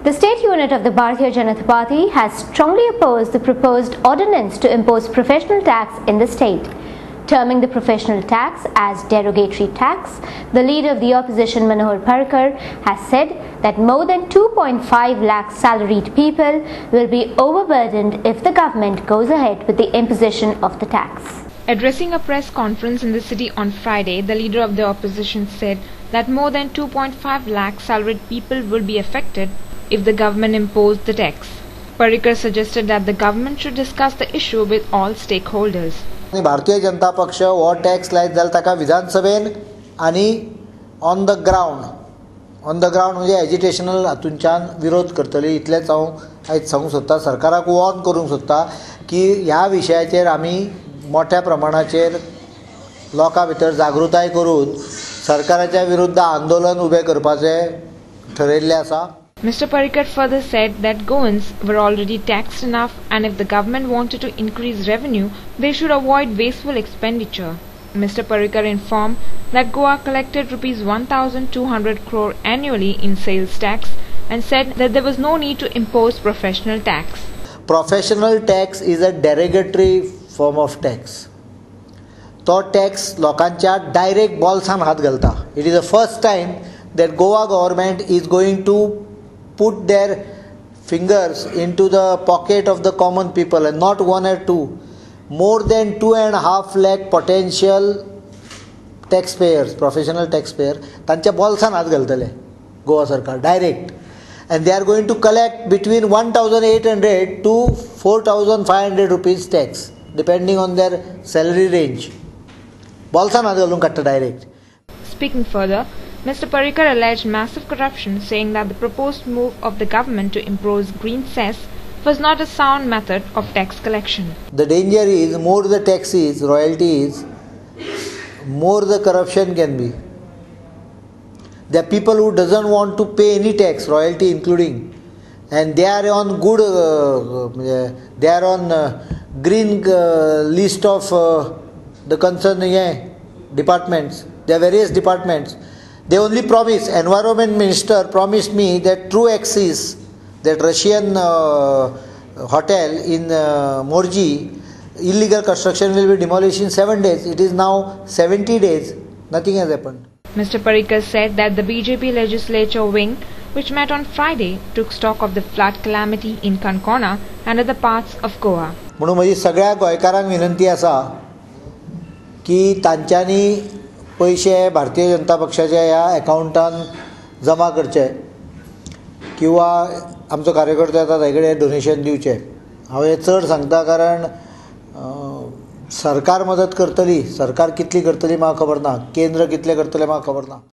The state unit of the Bharatiya Janata Party has strongly opposed the proposed ordinance to impose professional tax in the state. Terming the professional tax as derogatory tax, the leader of the opposition Manohar Parrikar has said that more than 2.5 lakh salaried people will be overburdened if the government goes ahead with the imposition of the tax. Addressing a press conference in the city on Friday, the leader of the opposition said that more than 2.5 lakh salaried people will be affected if the government imposed the tax. Parrikar suggested that the government should discuss the issue with all stakeholders. Bharatiya Janata पक्ष हो tax लायत जाल्यार ताका विधानसभेन आनी on the ground म्हणजे एजिटेशनल हातूंच्यान विरोध करतली इतलेंच हांव आयज सांगूंक सोदतां. सरकाराक वॉर्न करूंक सोदतां की ह्या विशयाचेर आमी मोठ्या प्रमाणाचेर लोकां भितर जागृताय करून सरकाराच्या विरुद्ध आंदोलन उबें करपाचें ठरयल्लें आसा. Mr. Parrikar further said that Goans were already taxed enough, and if the government wanted to increase revenue, they should avoid wasteful expenditure. Mr. Parrikar informed that Goa collected Rs 1,200 crore annually in sales tax and said that there was no need to impose professional tax. Professional tax is a derogatory form of tax. तो tax लोकांच्या direct बॉल्सान हात घालता. It is the first time that Goa government is going to put their fingers into the pocket of the common people, and not one or two. More than 2.5 lakh potential taxpayers, professional taxpayers, तांच्या बॉल्सान हात घालतले गोवा सरकार direct, and they are going to collect between 1,800 to 4,500 rupees tax depending on their salary range. बॉल्सान हात घालून काडटा direct. Speaking further, Mr. Parrikar alleged massive corruption, saying that the proposed move of the government to impose green cess was not a sound method of tax collection. The danger is, more the tax is, royalty is, more the corruption can be. There are people who doesn't want to pay any tax, royalty including, and they are on good, they are on green list of the concerned departments. There are various departments. They only promise, environment minister promised me that through Axis, that Russian hotel in Morji, illegal construction will be demolished in 7 days. It is now 70 days. Nothing has happened. Mr. Parrikar said that the BJP legislature wing, which met on Friday, took stock of the flood calamity in Kankona and other parts of Goa. म्हणून म्हजी सगळ्या गोंयकारांक विनंती आसा की तांच्यांनी पैसे भारतीय जनता पक्षाच्या ह्या अकाउंटान जमा करचे किंवा आमचो कार्यकर्तो येता ताचे कडेन डोनेशन दिवचें. हांव हें चड सांगता कारण सरकार मदत करतली, सरकार कितली करतली म्हाका खबर ना, केंद्र कितले करतले म्हाका खबर ना.